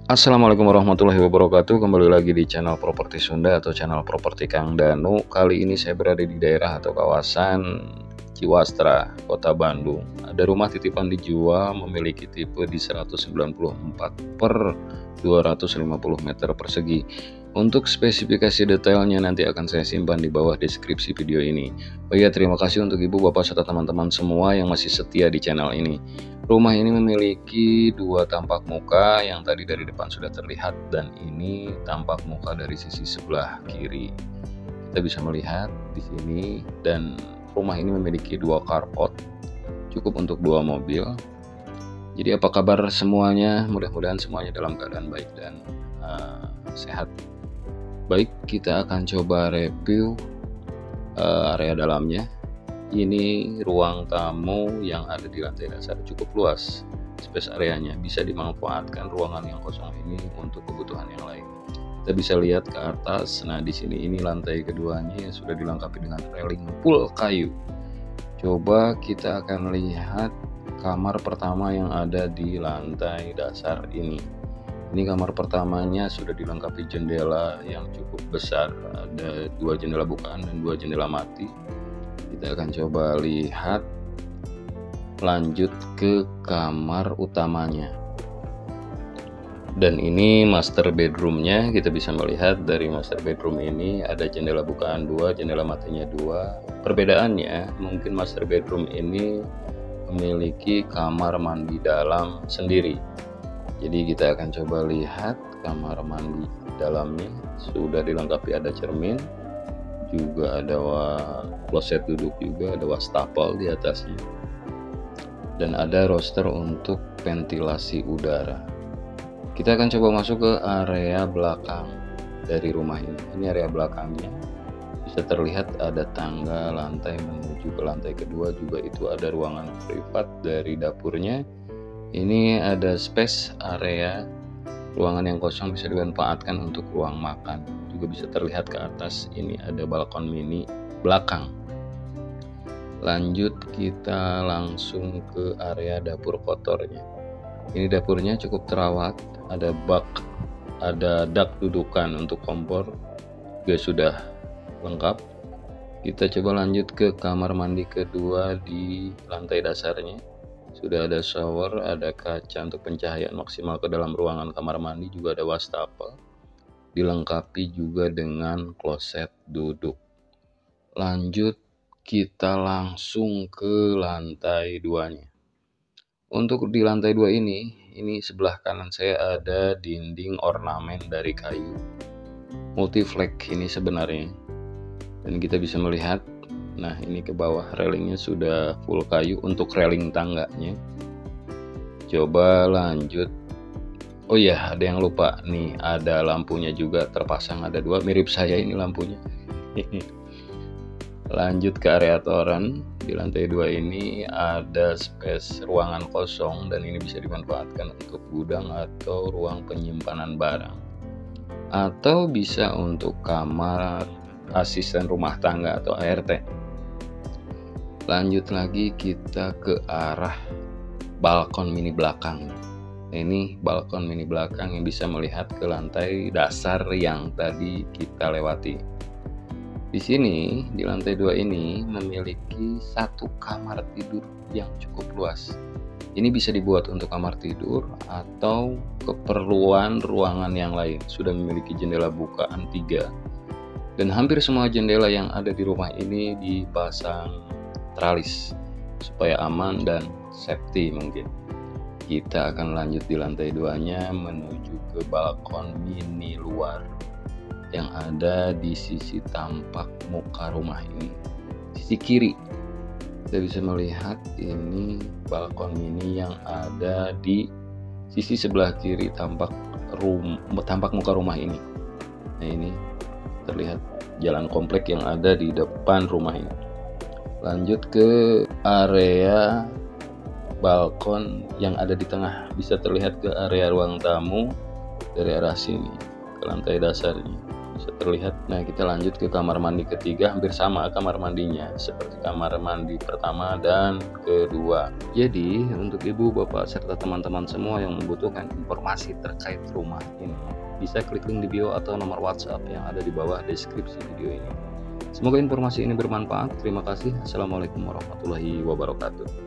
Assalamualaikum warahmatullahi wabarakatuh. Kembali lagi di channel Properti Sunda atau channel Properti Kang Danu. Kali ini saya berada di daerah atau kawasan Ciwastra, Kota Bandung. Ada rumah titipan dijual memiliki tipe di 194 per 250 meter persegi. Untuk spesifikasi detailnya nanti akan saya simpan di bawah deskripsi video ini. Oh iya, terima kasih untuk ibu, bapak, serta teman-teman semua yang masih setia di channel ini. Rumah ini memiliki dua tampak muka yang tadi dari depan sudah terlihat, dan ini tampak muka dari sisi sebelah kiri. Kita bisa melihat di sini, dan rumah ini memiliki dua carport, cukup untuk dua mobil. Jadi apa kabar semuanya? Mudah-mudahan semuanya dalam keadaan baik dan sehat. Baik, kita akan coba review area dalamnya. Ini ruang tamu yang ada di lantai dasar, cukup luas space areanya, bisa dimanfaatkan ruangan yang kosong ini untuk kebutuhan yang lain. Kita bisa lihat ke atas. Nah, di sini ini lantai keduanya yang sudah dilengkapi dengan railing full kayu. Coba kita akan lihat kamar pertama yang ada di lantai dasar ini. Ini kamar pertamanya sudah dilengkapi jendela yang cukup besar, ada dua jendela bukaan dan dua jendela mati. Kita akan coba lihat lanjut ke kamar utamanya. Dan ini master bedroomnya. Kita bisa melihat dari master bedroom ini ada jendela bukaan dua, jendela matinya dua. Perbedaannya mungkin master bedroom ini memiliki kamar mandi dalam sendiri. Jadi kita akan coba lihat kamar mandi dalamnya. Sudah dilengkapi, ada cermin, juga ada kloset duduk, juga ada wastafel di atasnya, dan ada roster untuk ventilasi udara. Kita akan coba masuk ke area belakang dari rumah ini. Ini area belakangnya, bisa terlihat ada tangga lantai menuju ke lantai kedua, juga itu ada ruangan privat dari dapurnya. Ini ada space area ruangan yang kosong, bisa dimanfaatkan untuk ruang makan. Juga bisa terlihat ke atas, ini ada balkon mini belakang. Lanjut, kita langsung ke area dapur kotornya. Ini dapurnya cukup terawat, ada bak, ada dak dudukan untuk kompor, juga sudah lengkap. Kita coba lanjut ke kamar mandi kedua di lantai dasarnya. Sudah ada shower, ada kaca untuk pencahayaan maksimal ke dalam ruangan kamar mandi, juga ada wastafel, dilengkapi juga dengan kloset duduk. Lanjut, kita langsung ke lantai 2-nya. Untuk di lantai 2 ini sebelah kanan saya ada dinding ornamen dari kayu, multiflag ini sebenarnya. Dan kita bisa melihat, nah ini ke bawah railingnya sudah full kayu untuk railing tangganya. Coba lanjut. Oh ya, ada yang lupa nih, ada lampunya juga terpasang, ada dua, mirip saya ini lampunya. Lanjut ke area toren. Di lantai 2 ini ada space ruangan kosong, dan ini bisa dimanfaatkan untuk gudang atau ruang penyimpanan barang, atau bisa untuk kamar asisten rumah tangga atau ART. Lanjut lagi, kita ke arah balkon mini belakang. Ini balkon mini belakang yang bisa melihat ke lantai dasar yang tadi kita lewati. Di sini, di lantai 2 ini memiliki satu kamar tidur yang cukup luas. Ini bisa dibuat untuk kamar tidur atau keperluan ruangan yang lain. Sudah memiliki jendela bukaan 3, dan hampir semua jendela yang ada di rumah ini dipasang tralis supaya aman dan safety mungkin. Kita akan lanjut di lantai 2-nya menuju ke balkon mini luar yang ada di sisi tampak muka rumah ini, sisi kiri. Kita bisa melihat ini balkon mini yang ada di sisi sebelah kiri tampak muka rumah ini. Nah, ini terlihat jalan komplek yang ada di depan rumah ini. Lanjut ke area balkon yang ada di tengah, bisa terlihat ke area ruang tamu dari arah sini ke lantai dasarnya. terlihat. Nah, kita lanjut ke kamar mandi ketiga, hampir sama kamar mandinya seperti kamar mandi pertama dan kedua. Jadi untuk ibu, bapak, serta teman-teman semua yang membutuhkan informasi terkait rumah ini, bisa klik link di bio atau nomor WhatsApp yang ada di bawah deskripsi video ini. Semoga informasi ini bermanfaat. Terima kasih. Assalamualaikum warahmatullahi wabarakatuh.